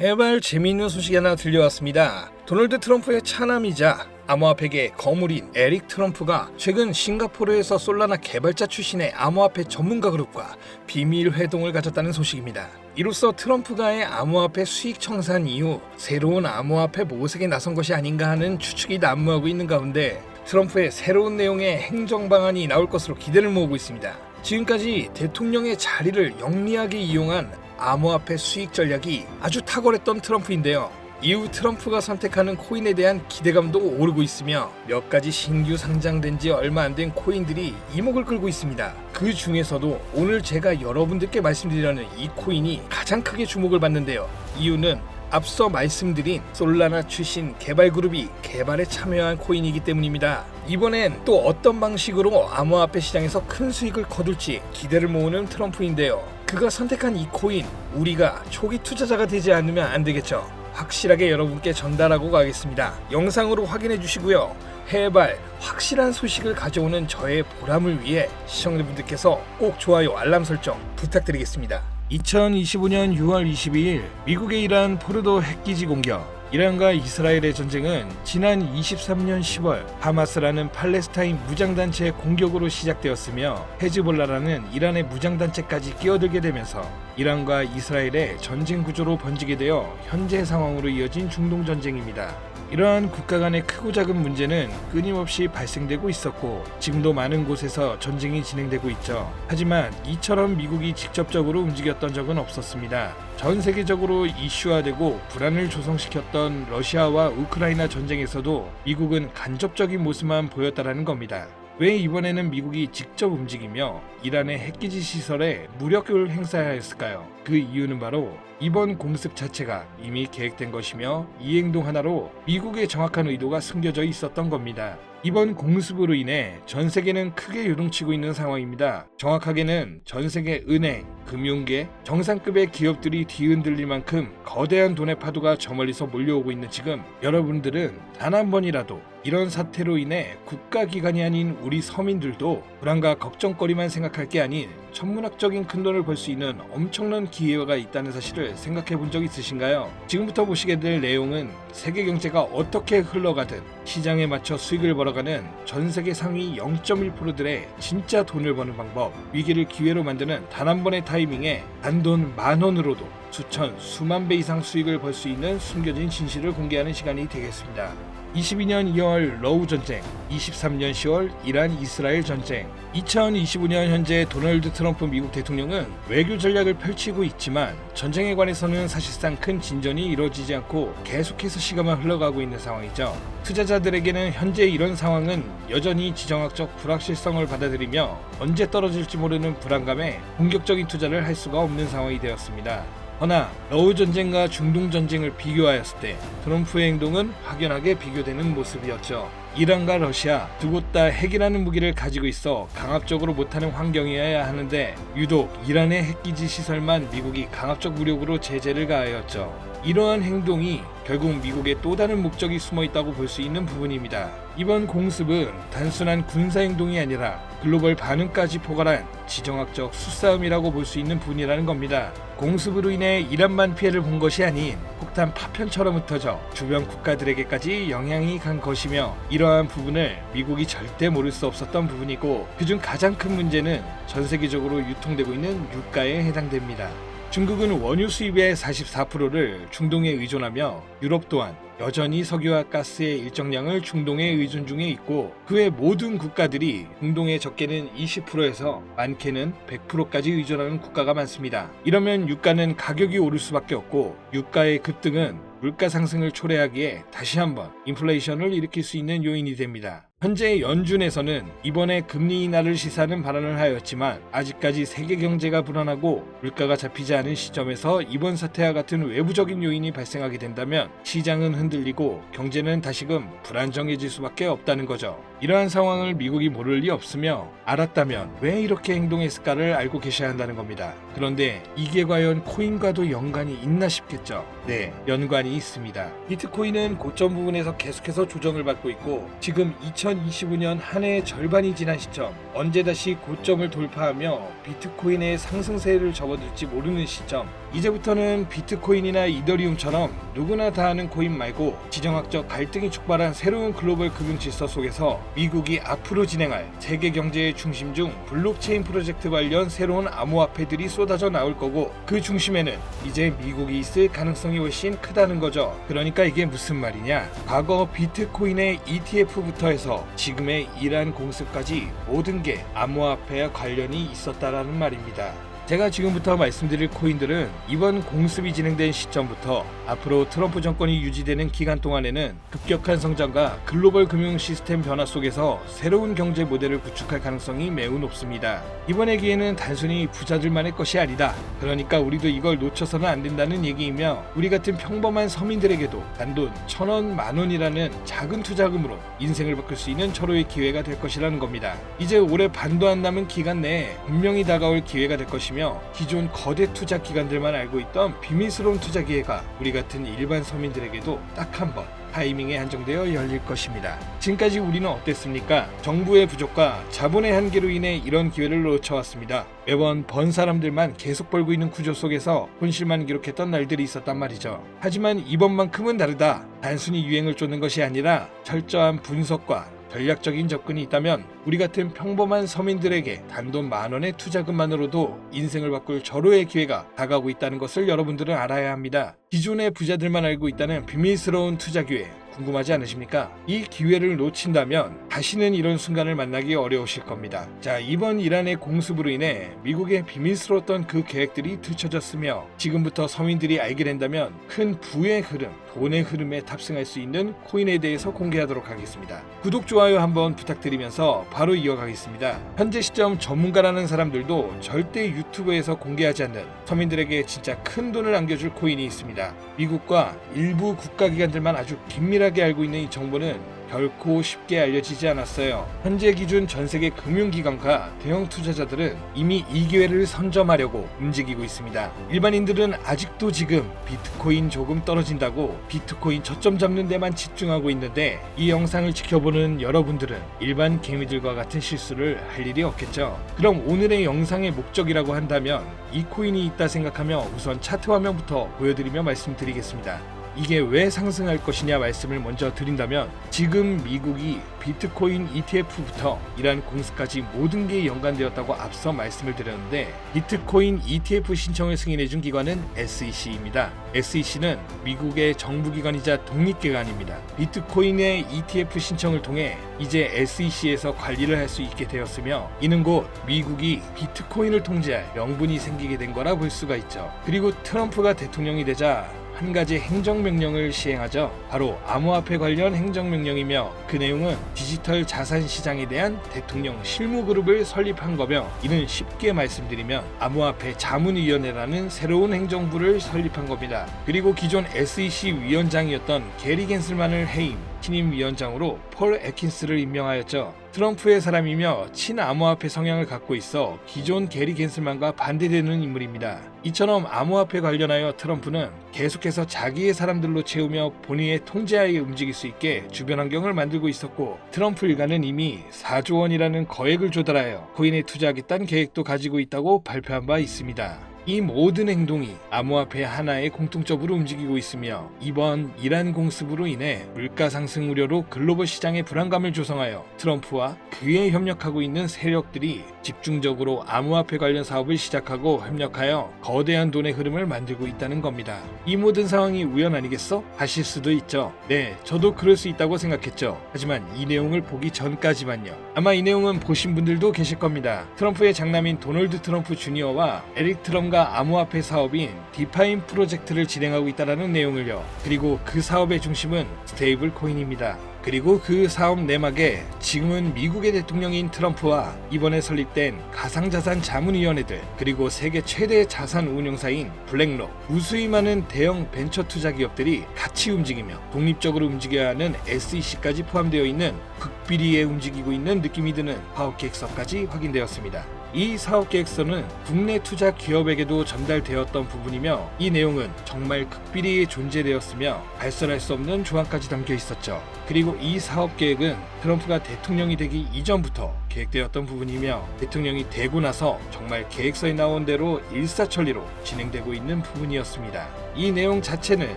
해발 재미있는 소식이 하나 들려왔습니다. 도널드 트럼프의 차남이자 암호화폐계 거물인 에릭 트럼프가 최근 싱가포르에서 솔라나 개발자 출신의 암호화폐 전문가 그룹과 비밀 회동을 가졌다는 소식입니다. 이로써 트럼프가의 암호화폐 수익 청산 이후 새로운 암호화폐 모색에 나선 것이 아닌가 하는 추측이 난무하고 있는 가운데 트럼프의 새로운 내용의 행정 방안이 나올 것으로 기대를 모으고 있습니다. 지금까지 대통령의 자리를 영리하게 이용한 암호화폐 수익 전략이 아주 탁월했던 트럼프인데요. 이후 트럼프가 선택하는 코인에 대한 기대감도 오르고 있으며 몇 가지 신규 상장된 지 얼마 안 된 코인들이 이목을 끌고 있습니다. 그 중에서도 오늘 제가 여러분들께 말씀드리려는 이 코인이 가장 크게 주목을 받는데요. 이유는 앞서 말씀드린 솔라나 출신 개발그룹이 개발에 참여한 코인이기 때문입니다. 이번엔 또 어떤 방식으로 암호화폐 시장에서 큰 수익을 거둘지 기대를 모으는 트럼프인데요. 그가 선택한 이 코인, 우리가 초기 투자자가 되지 않으면 안 되겠죠. 확실하게 여러분께 전달하고 가겠습니다. 영상으로 확인해 주시고요. 해발 확실한 소식을 가져오는 저의 보람을 위해 시청자분들께서 꼭 좋아요, 알람 설정 부탁드리겠습니다. 2025년 6월 22일 미국의 이란 포르도 핵기지 공격. 이란과 이스라엘의 전쟁은 지난 23년 10월 하마스라는 팔레스타인 무장단체의 공격으로 시작되었으며 헤즈볼라라는 이란의 무장단체까지 끼어들게 되면서 이란과 이스라엘의 전쟁 구조로 번지게 되어 현재 상황으로 이어진 중동전쟁입니다. 이러한 국가 간의 크고 작은 문제는 끊임없이 발생되고 있었고 지금도 많은 곳에서 전쟁이 진행되고 있죠. 하지만 이처럼 미국이 직접적으로 움직였던 적은 없었습니다. 전 세계적으로 이슈화되고 불안을 조성시켰던 러시아와 우크라이나 전쟁에서도 미국은 간접적인 모습만 보였다라는 겁니다. 왜 이번에는 미국이 직접 움직이며 이란의 핵기지 시설에 무력을 행사하였을까요? 그 이유는 바로 이번 공습 자체가 이미 계획된 것이며 이 행동 하나로 미국의 정확한 의도가 숨겨져 있었던 겁니다. 이번 공습으로 인해 전 세계는 크게 요동치고 있는 상황입니다. 정확하게는 전 세계 은행, 금융계, 정상급의 기업들이 뒤흔들릴 만큼 거대한 돈의 파도가 저 멀리서 몰려오고 있는 지금 여러분들은 단 한 번이라도 이런 사태로 인해 국가기관이 아닌 우리 서민들도 불안과 걱정거리만 생각할 게 아닌 천문학적인 큰돈을 벌 수 있는 엄청난 기회가 있다는 사실을 생각해 본 적 있으신가요? 지금부터 보시게 될 내용은 세계 경제가 어떻게 흘러가든 시장에 맞춰 수익을 벌어가는 전 세계 상위 0.1%들의 진짜 돈을 버는 방법, 위기를 기회로 만드는 단 한 번의 타이밍에 단돈 10,000원으로도 수천, 수만 배 이상 수익을 벌 수 있는 숨겨진 진실을 공개하는 시간이 되겠습니다. 22년 2월 러우 전쟁, 23년 10월 이란 이스라엘 전쟁, 2025년 현재 도널드 트럼프 미국 대통령은 외교 전략을 펼치고 있지만 전쟁에 관해서는 사실상 큰 진전이 이루어지지 않고 계속해서 시간만 흘러가고 있는 상황이죠. 투자자들에게는 현재 이런 상황은 여전히 지정학적 불확실성을 받아들이며 언제 떨어질지 모르는 불안감에 공격적인 투자를 할 수가 없는 상황이 되었습니다. 허나 러우 전쟁과 중동 전쟁을 비교하였을 때 트럼프의 행동은 확연하게 비교되는 모습이었죠. 이란과 러시아 두 곳 다 핵이라는 무기를 가지고 있어 강압적으로 못하는 환경이어야 하는데 유독 이란의 핵기지 시설만 미국이 강압적 무력으로 제재를 가하였죠. 이러한 행동이 결국 미국의 또 다른 목적이 숨어 있다고 볼 수 있는 부분입니다. 이번 공습은 단순한 군사 행동이 아니라 글로벌 반응까지 포괄한 지정학적 수싸움이라고 볼 수 있는 부분이라는 겁니다. 공습으로 인해 이란만 피해를 본 것이 아닌 폭탄 파편처럼 흩어져 주변 국가들에게까지 영향이 간 것이며 이러한 부분을 미국이 절대 모를 수 없었던 부분이고 그중 가장 큰 문제는 전 세계적으로 유통되고 있는 유가에 해당됩니다. 중국은 원유 수입의 44%를 중동에 의존하며 유럽 또한 여전히 석유와 가스의 일정량을 중동에 의존 중에 있고 그 외 모든 국가들이 중동의 적게는 20%에서 많게는 100%까지 의존하는 국가가 많습니다. 이러면 유가는 가격이 오를 수밖에 없고 유가의 급등은 물가 상승을 초래하기에 다시 한번 인플레이션을 일으킬 수 있는 요인이 됩니다. 현재 연준에서는 이번에 금리 인하를 시사하는 발언을 하였지만 아직까지 세계 경제가 불안하고 물가가 잡히지 않은 시점에서 이번 사태와 같은 외부적인 요인이 발생하게 된다면 시장은 흔들리고 경제는 다시금 불안정해질 수밖에 없다는 거죠. 이러한 상황을 미국이 모를 리 없으며 알았다면 왜 이렇게 행동했을까를 알고 계셔야 한다는 겁니다. 그런데 이게 과연 코인과도 연관이 있나 싶겠죠. 네, 연관이 있습니다. 비트코인은 고점 부분에서 계속해서 조정을 받고 있고 지금 2025년 한 해의 절반이 지난 시점, 언제 다시 고점을 돌파하며 비트코인의 상승세를 접어들지 모르는 시점, 이제부터는 비트코인이나 이더리움처럼 누구나 다 아는 코인 말고 지정학적 갈등이 촉발한 새로운 글로벌 금융 질서 속에서 미국이 앞으로 진행할 세계 경제의 중심 중 블록체인 프로젝트 관련 새로운 암호화폐들이 쏟아져 나올 거고, 그 중심에는 이제 미국이 있을 가능성이 훨씬 크다는 거죠. 그러니까 이게 무슨 말이냐? 과거 비트코인의 ETF부터 해서 지금의 이란 공습까지 모든 게 암호화폐와 관련이 있었다라는 말입니다. 제가 지금부터 말씀드릴 코인들은 이번 공습이 진행된 시점부터 앞으로 트럼프 정권이 유지되는 기간 동안에는 급격한 성장과 글로벌 금융 시스템 변화 속에서 새로운 경제 모델을 구축할 가능성이 매우 높습니다. 이번의 기회는 단순히 부자들만의 것이 아니다. 그러니까 우리도 이걸 놓쳐서는 안 된다는 얘기이며, 우리 같은 평범한 서민들에게도 단돈 1,000원, 10,000원이라는 작은 투자금으로 인생을 바꿀 수 있는 절호의 기회가 될 것이라는 겁니다. 이제 올해 반도 안 남은 기간 내에 분명히 다가올 기회가 될 것이며, 기존 거대 투자 기관들만 알고 있던 비밀스러운 투자 기회가 우리 같은 일반 서민들에게도 딱 한 번 타이밍에 한정되어 열릴 것입니다. 지금까지 우리는 어땠습니까? 정부의 부족과 자본의 한계로 인해 이런 기회를 놓쳐왔습니다. 매번 번 사람들만 계속 벌고 있는 구조 속에서 손실만 기록했던 날들이 있었단 말이죠. 하지만 이번만큼은 다르다. 단순히 유행을 쫓는 것이 아니라 철저한 분석과 전략적인 접근이 있다면 우리 같은 평범한 서민들에게 단돈 10,000원의 투자금만으로도 인생을 바꿀 절호의 기회가 다가오고 있다는 것을 여러분들은 알아야 합니다. 기존의 부자들만 알고 있다는 비밀스러운 투자 기회, 궁금하지 않으십니까? 이 기회를 놓친다면 다시는 이런 순간을 만나기 어려우실 겁니다. 자, 이번 이란의 공습으로 인해 미국의 비밀스러웠던 그 계획들이 들춰졌으며, 지금부터 서민들이 알게 된다면 큰 부의 흐름, 돈의 흐름에 탑승할 수 있는 코인에 대해서 공개하도록 하겠습니다. 구독, 좋아요 한번 부탁드리면서 바로 이어가겠습니다. 현재 시점 전문가라는 사람들도 절대 유튜브에서 공개하지 않는 서민들에게 진짜 큰 돈을 안겨줄 코인이 있습니다. 미국과 일부 국가기관들만 아주 긴밀하게 알고 있는 이 정보는 결코 쉽게 알려지지 않았어요. 현재 기준 전세계 금융기관과 대형 투자자들은 이미 이 기회를 선점하려고 움직이고 있습니다. 일반인들은 아직도 지금 비트코인 조금 떨어진다고 비트코인 저점 잡는 데만 집중하고 있는데, 이 영상을 지켜보는 여러분들은 일반 개미들과 같은 실수를 할 일이 없겠죠. 그럼 오늘의 영상의 목적이라고 한다면 이 코인이 있다 생각하며 우선 차트 화면부터 보여드리며 말씀드리겠습니다. 이게 왜 상승할 것이냐 말씀을 먼저 드린다면, 지금 미국이 비트코인 ETF부터 이란 공습까지 모든 게 연관되었다고 앞서 말씀을 드렸는데, 비트코인 ETF 신청을 승인해준 기관은 SEC입니다. SEC는 미국의 정부기관이자 독립기관입니다. 비트코인의 ETF 신청을 통해 이제 SEC에서 관리를 할 수 있게 되었으며, 이는 곧 미국이 비트코인을 통제할 명분이 생기게 된 거라 볼 수가 있죠. 그리고 트럼프가 대통령이 되자 한 가지 행정명령을 시행하죠. 바로 암호화폐 관련 행정명령이며, 그 내용은 디지털 자산 시장에 대한 대통령 실무그룹을 설립한 거며, 이는 쉽게 말씀드리면 암호화폐 자문위원회라는 새로운 행정부를 설립한 겁니다. 그리고 기존 SEC 위원장이었던 게리 겐슬만을 해임 신임 위원장으로 폴 애킨스를 임명하였죠. 트럼프의 사람이며 친암호화폐 성향을 갖고 있어 기존 게리 겐슬만과 반대되는 인물입니다. 이처럼 암호화폐 관련하여 트럼프는 계속해서 자기의 사람들로 채우며 본인의 통제하에 움직일 수 있게 주변 환경을 만들고 있었고, 트럼프 일가는 이미 4조 원이라는 거액을 조달하여 코인에 투자하겠다는 계획도 가지고 있다고 발표한 바 있습니다. 이 모든 행동이 암호화폐 하나에 공통적으로 움직이고 있으며, 이번 이란 공습으로 인해 물가 상승 우려로 글로벌 시장에 불안감을 조성하여 트럼프와 그에 협력하고 있는 세력들이 집중적으로 암호화폐 관련 사업을 시작하고 협력하여 거대한 돈의 흐름을 만들고 있다는 겁니다. 이 모든 상황이 우연 아니겠어? 하실 수도 있죠. 네, 저도 그럴 수 있다고 생각했죠. 하지만 이 내용을 보기 전까지만요. 아마 이 내용은 보신 분들도 계실 겁니다. 트럼프의 장남인 도널드 트럼프 주니어와 에릭 트럼과 암호화폐 사업인 디파인 프로젝트를 진행하고 있다는 내용을요. 그리고 그 사업의 중심은 스테이블 코인입니다. 그리고 그 사업 내막에 지금은 미국의 대통령인 트럼프와 이번에 설립된 가상자산 자문위원회들, 그리고 세계 최대 자산 운용사인 블랙록, 무수히 많은 대형 벤처 투자 기업들이 같이 움직이며 독립적으로 움직여야 하는 SEC까지 포함되어 있는 극비리에 움직이고 있는 느낌이 드는 사업 계획서까지 확인되었습니다. 이 사업 계획서는 국내 투자 기업에게도 전달되었던 부분이며, 이 내용은 정말 극비리에 존재되었으며 발설할 수 없는 조항까지 담겨 있었죠. 그리고 이 사업 계획은 트럼프가 대통령이 되기 이전부터 계획되었던 부분이며 대통령이 되고 나서 정말 계획서에 나온 대로 일사천리로 진행되고 있는 부분이었습니다. 이 내용 자체는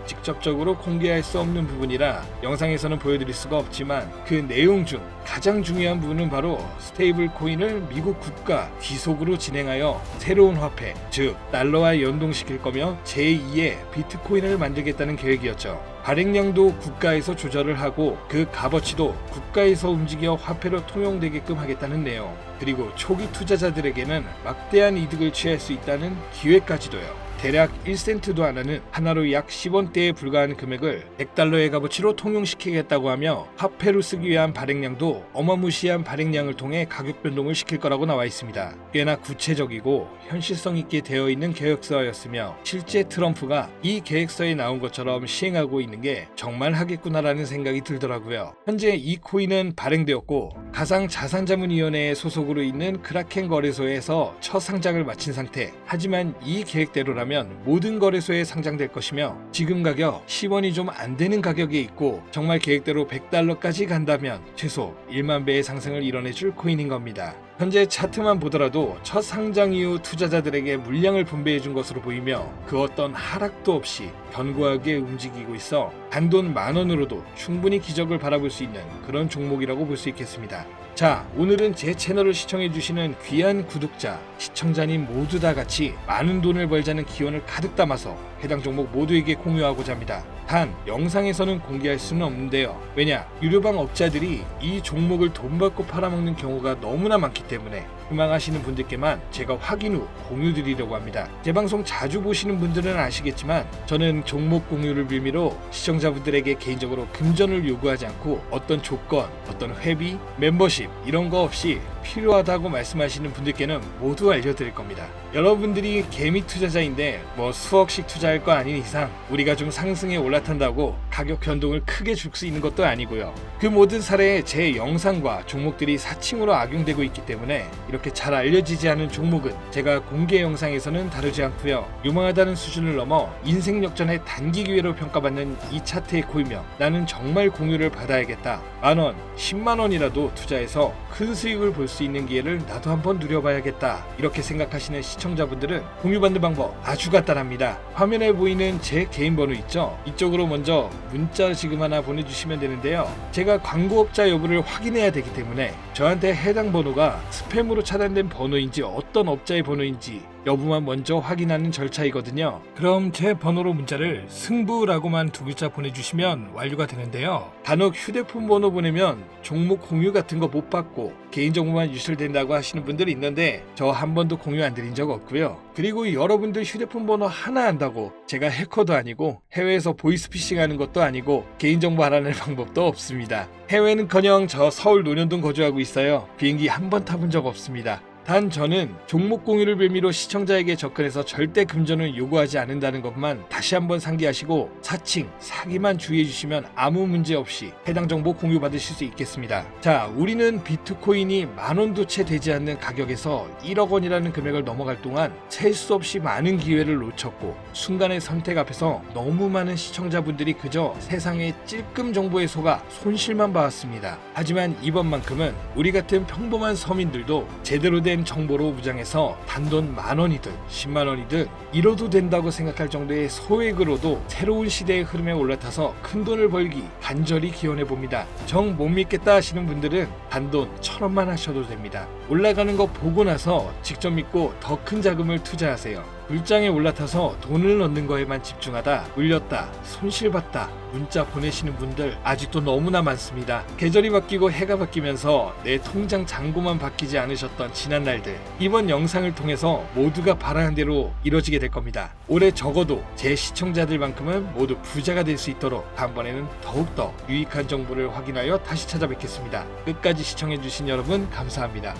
직접적으로 공개할 수 없는 부분이라 영상에서는 보여드릴 수가 없지만 그 내용 중 가장 중요한 부분은 바로 스테이블 코인을 미국 국가 귀속으로 진행하여 새로운 화폐, 즉 달러와 연동시킬 거며 제2의 비트코인을 만들겠다는 계획이었죠. 발행량도 국가에서 조절을 하고 그 값어치도 국가에서 움직여 화폐로 통용되게끔 하겠다는 내용, 그리고 초기 투자자들에게는 막대한 이득을 취할 수 있다는 기회까지도요. 대략 1센트도 안 하는 하나로 약 10원대에 불과한 금액을 100달러의 값어치로 통용시키겠다고 하며 화폐로 쓰기 위한 발행량도 어마무시한 발행량을 통해 가격 변동을 시킬 거라고 나와 있습니다. 꽤나 구체적이고 현실성 있게 되어 있는 계획서였으며 실제 트럼프가 이 계획서에 나온 것처럼 시행하고 있는 게 정말 하겠구나라는 생각이 들더라고요. 현재 이 코인은 발행되었고 가상자산자문위원회의 소속으로 있는 크라켄 거래소에서 첫 상장을 마친 상태. 하지만 이 계획대로라면 모든 거래소에 상장될 것이며 지금 가격 10원이 좀 안 되는 가격에 있고 정말 계획대로 100달러까지 간다면 최소 1만 배의 상승을 이뤄내줄 코인인 겁니다. 현재 차트만 보더라도 첫 상장 이후 투자자들에게 물량을 분배해 준 것으로 보이며 그 어떤 하락도 없이 견고하게 움직이고 있어 단돈 10,000원으로도 충분히 기적을 바라볼 수 있는 그런 종목이라고 볼 수 있겠습니다. 자, 오늘은 제 채널을 시청해주시는 귀한 구독자, 시청자님 모두 다 같이 많은 돈을 벌자는 기원을 가득 담아서 해당 종목 모두에게 공유하고자 합니다. 단, 영상에서는 공개할 수는 없는데요. 왜냐, 유료방 업자들이 이 종목을 돈 받고 팔아먹는 경우가 너무나 많기 때문에 희망하시는 분들께만 제가 확인 후 공유드리려고 합니다. 제 방송 자주 보시는 분들은 아시겠지만 저는 종목 공유를 빌미로 시청자분들에게 개인적으로 금전을 요구하지 않고 어떤 조건, 어떤 회비, 멤버십 이런 거 없이 필요하다고 말씀하시는 분들께는 모두 알려드릴 겁니다. 여러분들이 개미 투자자인데 뭐 수억씩 투자할 거 아닌 이상 우리가 좀 상승에 올라탄다고 가격 변동을 크게 줄 수 있는 것도 아니고요. 그 모든 사례에 제 영상과 종목들이 사칭으로 악용되고 있기 때문에 이렇게 잘 알려지지 않은 종목은 제가 공개 영상에서는 다루지 않고요. 유망하다는 수준을 넘어 인생 역전의 단기 기회로 평가받는 이 차트의 고이며 나는 정말 공유를 받아야겠다. 10,000원, 100,000원이라도 투자해서 큰 수익을 볼 수 있는 기회를 나도 한번 누려봐야겠다. 이렇게 생각하시는 시청자분들은 공유받는 방법 아주 간단합니다. 화면에 보이는 제 개인 번호 있죠? 이쪽으로 먼저 문자 지금 하나 보내주시면 되는데요. 제가 광고업자 여부를 확인해야 되기 때문에 저한테 해당 번호가 스팸으로 차단된 번호인지 어떤 업자의 번호인지 여부만 먼저 확인하는 절차이거든요. 그럼 제 번호로 문자를 승부라고만 2글자 보내주시면 완료가 되는데요. 단독 휴대폰 번호 보내면 종목 공유 같은 거 못 받고 개인정보만 유출된다고 하시는 분들이 있는데 저 한 번도 공유 안 드린 적 없고요. 그리고 여러분들 휴대폰 번호 하나 안다고 제가 해커도 아니고 해외에서 보이스피싱 하는 것도 아니고 개인정보 알아낼 방법도 없습니다. 해외는커녕 저 서울 논현동 거주하고 있어요. 비행기 한 번 타본 적 없습니다. 단 저는 종목 공유를 빌미로 시청자에게 접근해서 절대 금전을 요구하지 않는다는 것만 다시 한번 상기하시고 사칭, 사기만 주의해 주시면 아무 문제 없이 해당 정보 공유받으실 수 있겠습니다. 자, 우리는 비트코인이 10,000원도 채 되지 않는 가격에서 1억 원이라는 금액을 넘어갈 동안 셀 수 없이 많은 기회를 놓쳤고 순간의 선택 앞에서 너무 많은 시청자분들이 그저 세상의 찔끔 정보에 속아 손실만 봐왔습니다. 하지만 이번만큼은 우리 같은 평범한 서민들도 제대로 된 정보로 무장해서 단돈 10,000원이든 100,000원이든 잃어도 된다고 생각할 정도의 소액으로도 새로운 시대의 흐름에 올라타서 큰 돈을 벌기 간절히 기원해 봅니다. 정 못 믿겠다 하시는 분들은 단돈 1,000원만 하셔도 됩니다. 올라가는 거 보고 나서 직접 믿고 더 큰 자금을 투자하세요. 불장에 올라타서 돈을 넣는 거에만 집중하다 물렸다, 손실봤다 문자 보내시는 분들 아직도 너무나 많습니다. 계절이 바뀌고 해가 바뀌면서 내 통장 잔고만 바뀌지 않으셨던 지난 날들, 이번 영상을 통해서 모두가 바라는 대로 이뤄지게 될 겁니다. 올해 적어도 제 시청자들만큼은 모두 부자가 될 수 있도록 다음번에는 더욱더 유익한 정보를 확인하여 다시 찾아뵙겠습니다. 끝까지 시청해주신 여러분 감사합니다.